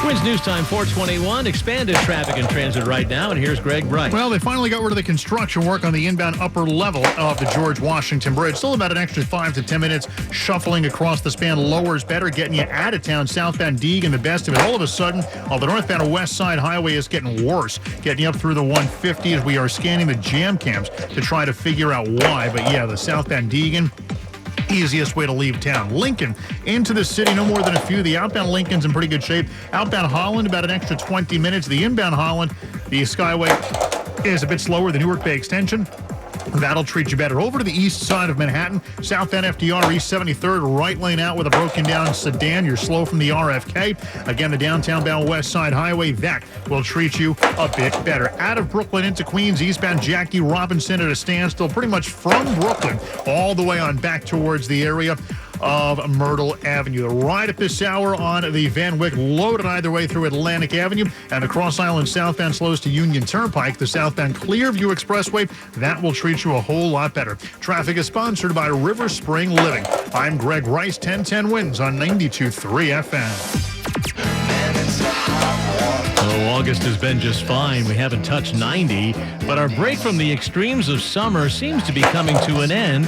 Twins News Time 421, expanded traffic and transit right now, and here's Greg Bright. Well, they finally got rid of the construction work on the inbound upper level of the George Washington Bridge. Still about an extra 5 to 10 minutes shuffling across the span. Lower's better, getting you out of town. Southbound Deegan, the best of it. All of a sudden, the northbound West Side Highway is getting worse, getting you up through the 150 as we are scanning the jam cams to try to figure out why. But yeah, the southbound Deegan, easiest way to leave town. Lincoln into the city, no more than a few. The outbound Lincoln's in pretty good shape. Outbound Holland, about an extra 20 minutes. The inbound Holland, the Skyway is a bit slower. The Newark Bay Extension, that'll treat you better. Over to the east side of Manhattan, southbound FDR, East 73rd, right lane out with a broken down sedan. You're slow from the RFK. Again, the downtown bound West Side Highway, that will treat you a bit better. Out of Brooklyn into Queens, eastbound Jackie Robinson at a standstill, pretty much from Brooklyn all the way on back towards the area of Myrtle Avenue. The ride at this hour on the Van Wyck, loaded either way through Atlantic Avenue, and the Cross Island southbound slows to Union Turnpike. The southbound Clearview Expressway, that will treat you a whole lot better. Traffic is sponsored by River Spring Living. I'm Greg Rice, 1010 Wins on 92.3 FM. Oh, August has been just fine. We haven't touched 90, but our break from the extremes of summer seems to be coming to an end.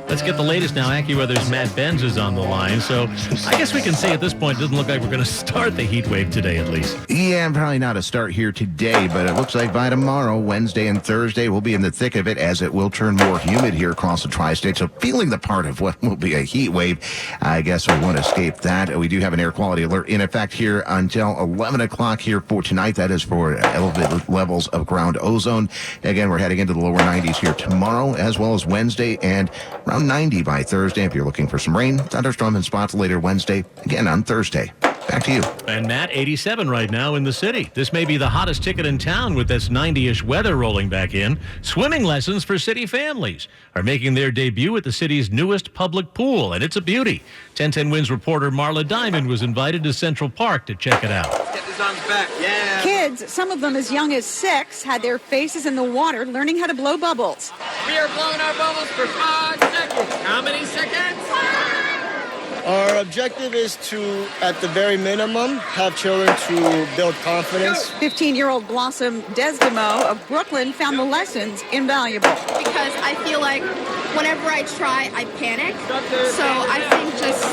Let's get the latest now. AccuWeather's Matt Benz is on the line. So I guess we can say at this point, it doesn't look like we're going to start the heat wave today, at least. Yeah, probably not a start here today, but it looks like by tomorrow, Wednesday and Thursday, we'll be in the thick of it as it will turn more humid here across the tri-state. So feeling the part of what will be a heat wave, I guess we won't escape that. We do have an air quality alert in effect here until 11 o'clock here for tonight. That is for elevated levels of ground ozone. Again, we're heading into the lower 90s here tomorrow as well as Wednesday, and around 90 by Thursday if you're looking for some rain. Thunderstorm and spots later Wednesday, again on Thursday. Back to you. And Matt, 87 right now in the city. This may be the hottest ticket in town with this 90-ish weather rolling back in. Swimming lessons for city families are making their debut at the city's newest public pool, and it's a beauty. 1010 Wins reporter Marla Diamond was invited to Central Park to check it out. Get this on back, yeah. Kids, some of them as young as 6, had their faces in the water learning how to blow bubbles. We are blowing our bubbles for 5 seconds. How many seconds? Our objective is to, at the very minimum, have children to build confidence. 15-year-old Blossom Desdemo of Brooklyn found the lessons invaluable. Because I feel like whenever I try, I panic. So I think just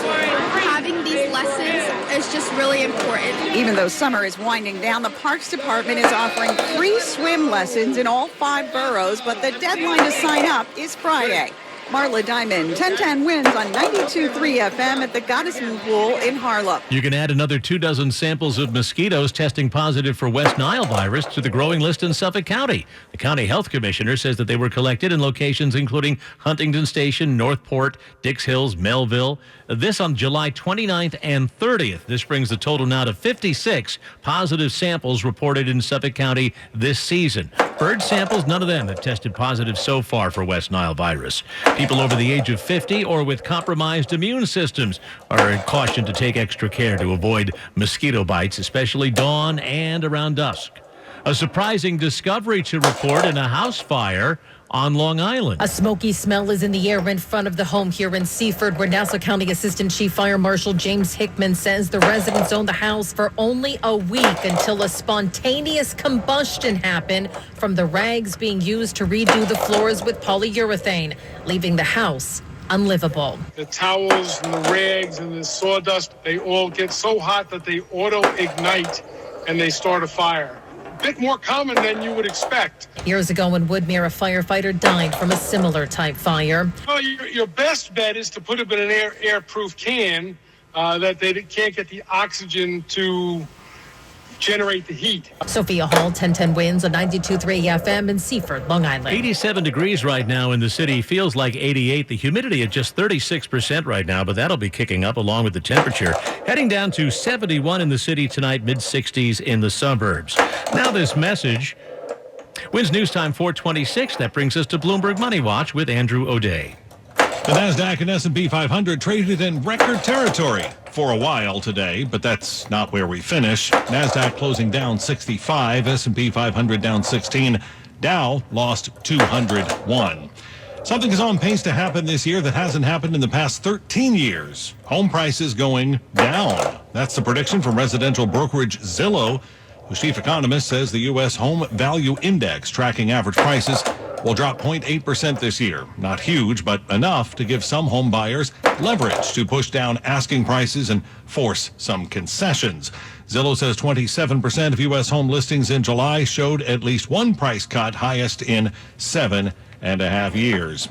having these lessons is just really important. Even though summer is winding down, the Parks Department is offering free swim lessons in all 5 boroughs, but the deadline to sign up is Friday. Marla Diamond, 1010 Wins on 92.3 FM at the Goddesman Pool in Harlem. You can add another 24 samples of mosquitoes testing positive for West Nile virus to the growing list in Suffolk County. The county health commissioner says that they were collected in locations including Huntington Station, Northport, Dix Hills, Melville. This on July 29th and 30th. This brings the total now to 56 positive samples reported in Suffolk County this season. Bird samples, none of them have tested positive so far for West Nile virus. People over the age of 50 or with compromised immune systems are cautioned to take extra care to avoid mosquito bites, especially dawn and around dusk. A surprising discovery to report in a house fire on Long Island. A smoky smell is in the air in front of the home here in Seaford, where Nassau County Assistant Chief Fire Marshal James Hickman says the residents owned the house for only a week until a spontaneous combustion happened from the rags being used to redo the floors with polyurethane, leaving the house unlivable. The towels and the rags and the sawdust, they all get so hot that they auto-ignite and they start a fire. Bit more common than you would expect. Years ago in Woodmere, a firefighter died from a similar type fire. Well, your best bet is to put it in an airproof can that they can't get the oxygen to generate the heat. Sophia Hall, 1010 Wins on 92.3 FM in Seaford, Long Island. 87 degrees right now in the city. Feels like 88. The humidity at just 36% right now, but that'll be kicking up along with the temperature. Heading down to 71 in the city tonight, mid-60s in the suburbs. Now this message. Wins News Time 426. That brings us to Bloomberg Money Watch with Andrew O'Day. The NASDAQ and S&P 500 traded in record territory for a while today, but that's not where we finish. NASDAQ closing down 65, S&P 500 down 16, Dow lost 201. Something is on pace to happen this year that hasn't happened in the past 13 years. Home prices going down. That's the prediction from residential brokerage Zillow, whose chief economist says the U.S. Home Value Index, tracking average prices, will drop 0.8% this year. Not huge, but enough to give some home buyers leverage to push down asking prices and force some concessions. Zillow says 27% of U.S. home listings in July showed at least one price cut, highest in 7.5 years.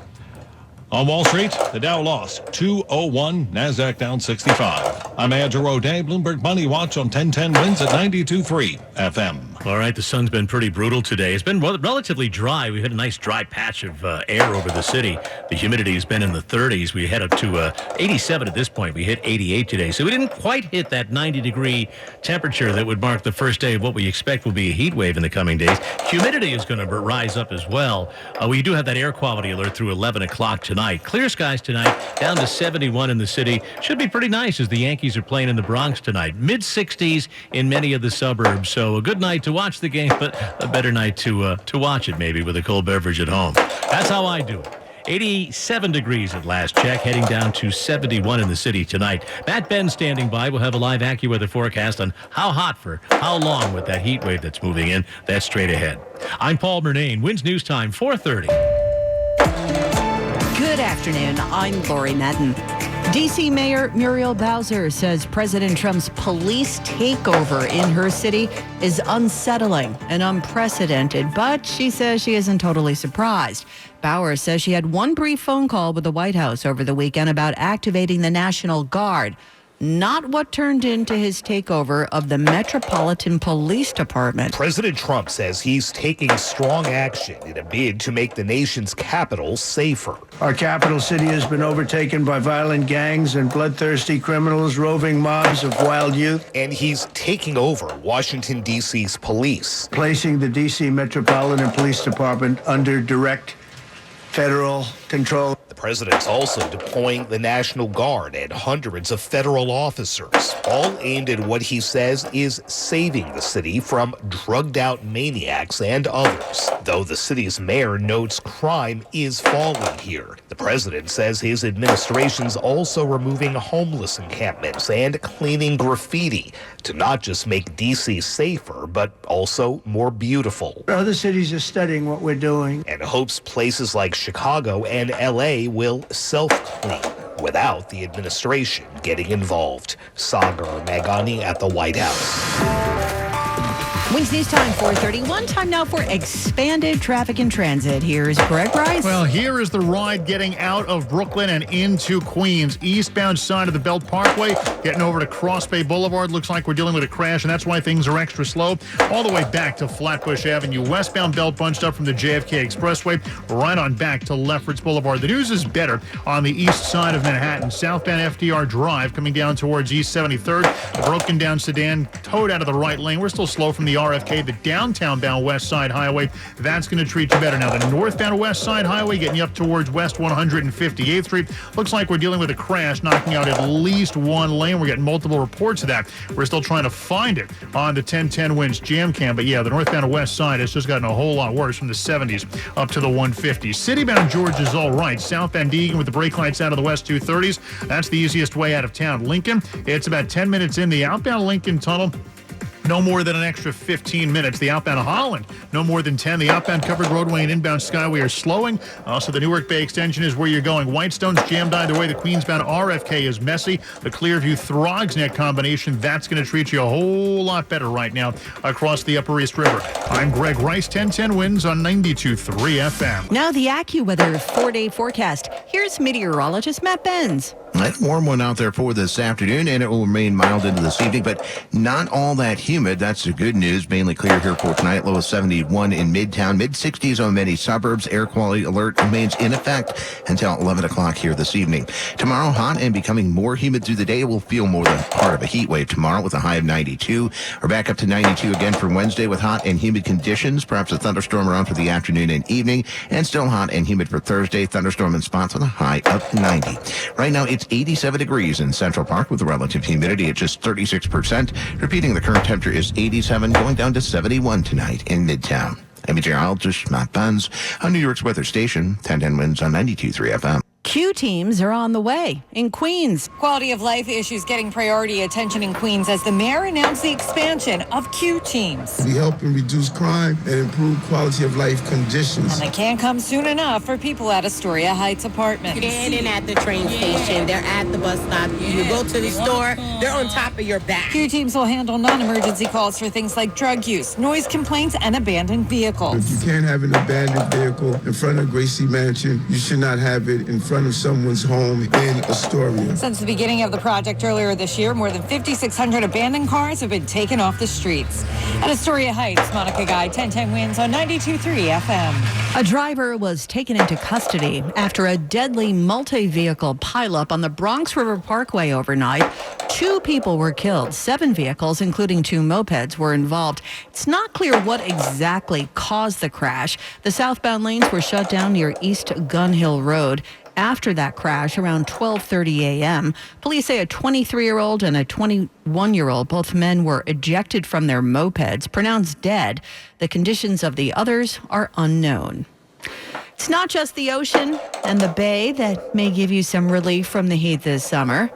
On Wall Street, the Dow lost 201, NASDAQ down 65. I'm Andrew O'Day, Bloomberg Money Watch on 1010 Wins at 92.3 FM. All right, the sun's been pretty brutal today. It's been relatively dry. We've had a nice dry patch of air over the city. The humidity has been in the 30s. We head up to 87 at this point. We hit 88 today. So we didn't quite hit that 90-degree temperature that would mark the first day of what we expect will be a heat wave in the coming days. Humidity is going to rise up as well. We do have that air quality alert through 11 o'clock tonight. Clear skies tonight, down to 71 in the city. Should be pretty nice as the Yankees are playing in the Bronx tonight. Mid-60s in many of the suburbs. So a good night to watch the game, but a better night to watch it maybe with a cold beverage at home. That's how I do it. 87 degrees at last check, heading down to 71 in the city tonight. Matt Ben standing by. We'll have a live AccuWeather forecast on how hot for how long with that heat wave that's moving in. That's straight ahead. I'm Paul Murnane. Wins News Time, 4:30. Good afternoon. I'm Lori Madden. D.C. Mayor Muriel Bowser says President Trump's police takeover in her city is unsettling and unprecedented, but she says she isn't totally surprised. Bauer says she had one brief phone call with the White House over the weekend about activating the National Guard, not what turned into his takeover of the Metropolitan Police Department. President Trump says he's taking strong action in a bid to make the nation's capital safer. Our capital city has been overtaken by violent gangs and bloodthirsty criminals, roving mobs of wild youth. And he's taking over Washington, D.C.'s police, placing the D.C. Metropolitan Police Department under direct federal control. The president's also deploying the National Guard and hundreds of federal officers, all aimed at what he says is saving the city from drugged-out maniacs and others. Though the city's mayor notes crime is falling here. The president says his administration's also removing homeless encampments and cleaning graffiti to not just make D.C. safer, but also more beautiful. Other cities are studying what we're doing. And hopes places like Chicago and L.A. will self-clean without the administration getting involved. Sagar Magani at the White House. Wins News Time, 4:31. Time now for expanded traffic and transit. Here's Greg Rice. Well, here is the ride getting out of Brooklyn and into Queens. Eastbound side of the Belt Parkway, getting over to Cross Bay Boulevard. Looks like we're dealing with a crash, and that's why things are extra slow. All the way back to Flatbush Avenue. Westbound Belt bunched up from the JFK Expressway, right on back to Lefferts Boulevard. The news is better on the east side of Manhattan. Southbound FDR Drive coming down towards East 73rd. The broken down sedan towed out of the right lane. We're still slow from the RFK, the downtown-bound West Side Highway. That's going to treat you better. Now, the northbound West Side Highway getting you up towards West 158th Street. Looks like we're dealing with a crash, knocking out at least one lane. We're getting multiple reports of that. We're still trying to find it on the 1010 Wins Jam Cam. But yeah, the northbound West Side has just gotten a whole lot worse from the 70s up to the 150s. Citybound George is all right. Southbound Deegan with the brake lights out of the West 230s. That's the easiest way out of town. Lincoln, it's about 10 minutes in. The outbound Lincoln Tunnel, no more than an extra 15 minutes. The outbound Holland, no more than 10. The outbound covered roadway and inbound Skyway are slowing. Also, the Newark Bay extension is where you're going. Whitestone's jammed either way. The Queensbound RFK is messy. The Clearview Throgs Neck combination, that's going to treat you a whole lot better right now across the Upper East River. I'm Greg Rice, 1010 Wins on 92.3 FM. Now the AccuWeather 4-day forecast. Here's meteorologist Matt Benz. A warm one out there for this afternoon, and it will remain mild into this evening, but not all that humid. That's the good news. Mainly clear here for tonight. Low of 71 in Midtown. Mid-60s on many suburbs. Air quality alert remains in effect until 11 o'clock here this evening. Tomorrow, hot and becoming more humid through the day. We'll feel more than part of a heat wave tomorrow with a high of 92. We're back up to 92 again for Wednesday with hot and humid conditions. Perhaps a thunderstorm around for the afternoon and evening. And still hot and humid for Thursday. Thunderstorm in spots with a high of 90. Right now, it's 87 degrees in Central Park with the relative humidity at just 36%. Repeating, the current temperature is 87, going down to 71 tonight in Midtown. I'm meteorologist Matt Benz on New York's weather station, 1010 Wins on 92.3 FM. Q teams are on the way in Queens. Quality of life issues getting priority attention in Queens as the mayor announced the expansion of Q teams. We help and reduce crime and improve quality of life conditions. And they can't come soon enough for people at Astoria Heights apartments. They're in at the train station. They're at the bus stop. You go to the store, they're on top of your back. Q teams will handle non-emergency calls for things like drug use, noise complaints, and abandoned vehicles. If you can't have an abandoned vehicle in front of Gracie Mansion, you should not have it in front of someone's home in Astoria. Since the beginning of the project earlier this year, more than 5,600 abandoned cars have been taken off the streets. At Astoria Heights, Monica Guy, 1010 Wins on 92.3 FM. A driver was taken into custody after a deadly multi-vehicle pileup on the Bronx River Parkway overnight. 2 people were killed. 7 vehicles, including 2 mopeds, were involved. It's not clear what exactly caused the crash. The southbound lanes were shut down near East Gun Hill Road. After that crash, around 12:30 a.m., police say a 23-year-old and a 21-year-old, both men, were ejected from their mopeds, pronounced dead. The conditions of the others are unknown. It's not just the ocean and the bay that may give you some relief from the heat this summer.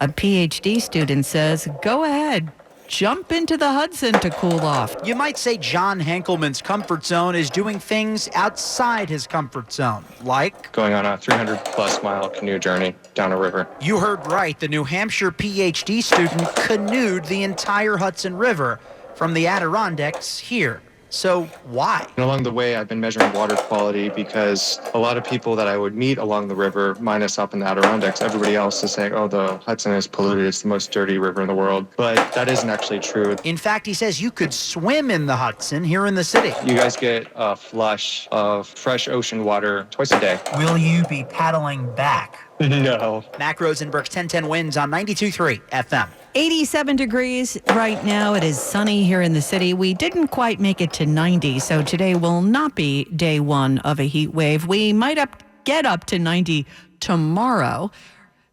A PhD student says, go ahead. Jump into the Hudson to cool off. You might say John Henkelman's comfort zone is doing things outside his comfort zone, like going on a 300-plus mile canoe journey down a river. You heard right. The New Hampshire PhD student canoed the entire Hudson River from the Adirondacks here. So why? And along the way, I've been measuring water quality because a lot of people that I would meet along the river, minus up in the Adirondacks, everybody else is saying, oh, the Hudson is polluted. It's the most dirty river in the world. But that isn't actually true. In fact, he says you could swim in the Hudson here in the city. You guys get a flush of fresh ocean water twice a day. Will you be paddling back? No. Mac Rosenberg's 1010 Wins on 92.3 FM. 87 degrees right now. It is sunny here in the city. We didn't quite make it to 90, so today will not be day 1 of a heat wave. We might get up to 90 tomorrow.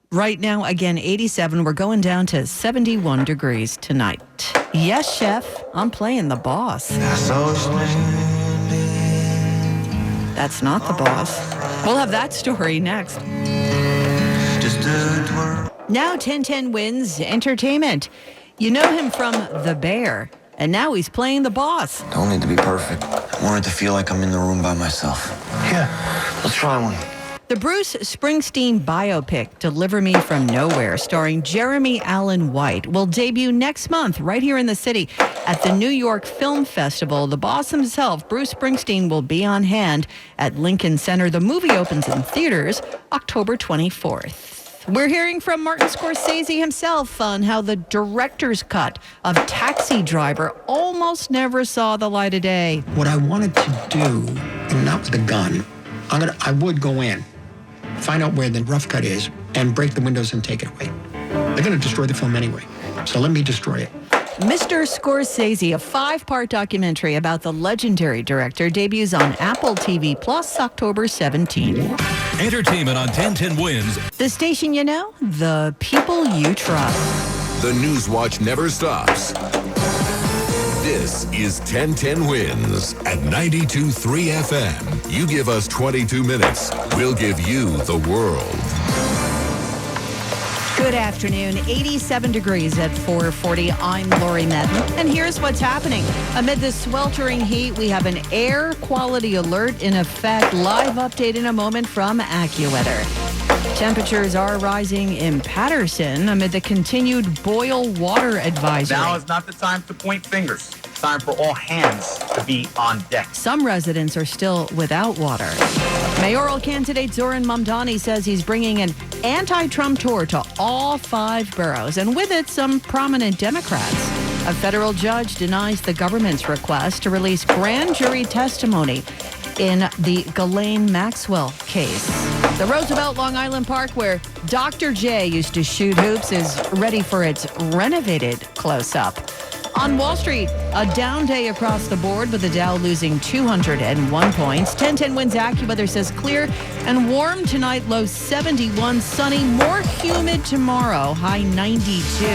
Right now, again, 87. We're going down to 71 degrees tonight. Yes, Chef, I'm playing the boss. That's not the boss. We'll have that story next. Now 1010 Wins Entertainment. You know him from The Bear, and now he's playing the boss. Don't need to be perfect. I want it to feel like I'm in the room by myself. Yeah, let's try one. The Bruce Springsteen biopic, Deliver Me From Nowhere, starring Jeremy Allen White, will debut next month right here in the city at the New York Film Festival. The boss himself, Bruce Springsteen, will be on hand at Lincoln Center. The movie opens in theaters October 24th. We're hearing from Martin Scorsese himself on how the director's cut of Taxi Driver almost never saw the light of day. What I wanted to do, and not with a gun, I would go in, find out where the rough cut is, and break the windows and take it away. They're going to destroy the film anyway, so let me destroy it. Mr. Scorsese, a 5-part documentary about the legendary director, debuts on Apple TV Plus October 17. Entertainment on 1010 Wins. The station you know, the people you trust. The News Watch never stops. This is 1010 Wins at 92.3 FM. You give us 22 minutes, we'll give you the world. Good afternoon. 87 degrees at 4:40. I'm Lori Madden, and here's what's happening. Amid the sweltering heat, we have an air quality alert in effect. Live update in a moment from AccuWeather. Temperatures are rising in Patterson amid the continued boil water advisory. Now is not the time to point fingers. It's time for all hands to be on deck. Some residents are still without water. Mayoral candidate Zoran Mamdani says he's bringing an anti-Trump tour to all 5 boroughs, and with it, some prominent Democrats. A federal judge denies the government's request to release grand jury testimony in the Ghislaine Maxwell case. The Roosevelt Long Island Park, where Dr. J used to shoot hoops, is ready for its renovated close-up. On Wall Street, a down day across the board, with the Dow losing 201 points. 1010 Wins AccuWeather says clear and warm tonight, low 71, sunny, more humid tomorrow, high 92.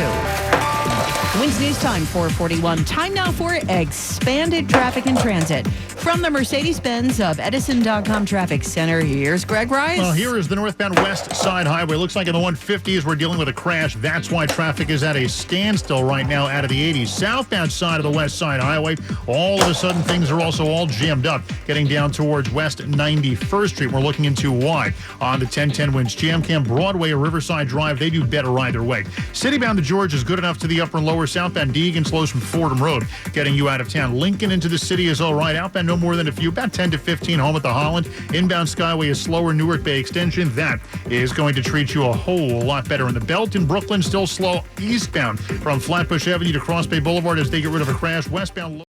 Wins News Time 4:41. Time now for expanded traffic and transit. From the Mercedes-Benz of Edison.com Traffic Center, here's Greg Rice. Well, here is the northbound West Side Highway. Looks like in the 150s we're dealing with a crash. That's why traffic is at a standstill right now out of the 80s. Southbound side of the West Side Highway, all of a sudden things are also all jammed up. Getting down towards West 91st Street, we're looking into wide on the 1010 Winds. Jam Cam Broadway or Riverside Drive, they do better either way. Citybound to George is good enough to the upper and lower. Southbound Deegan slows from Fordham Road, getting you out of town. Lincoln into the city is all right. Outbound no more than a few, about 10 to 15 home at the Holland. Inbound Skyway is slower. Newark Bay Extension, that is going to treat you a whole lot better. In the Belt in Brooklyn, still slow eastbound from Flatbush Avenue to Cross Bay Boulevard as they get rid of a crash. Westbound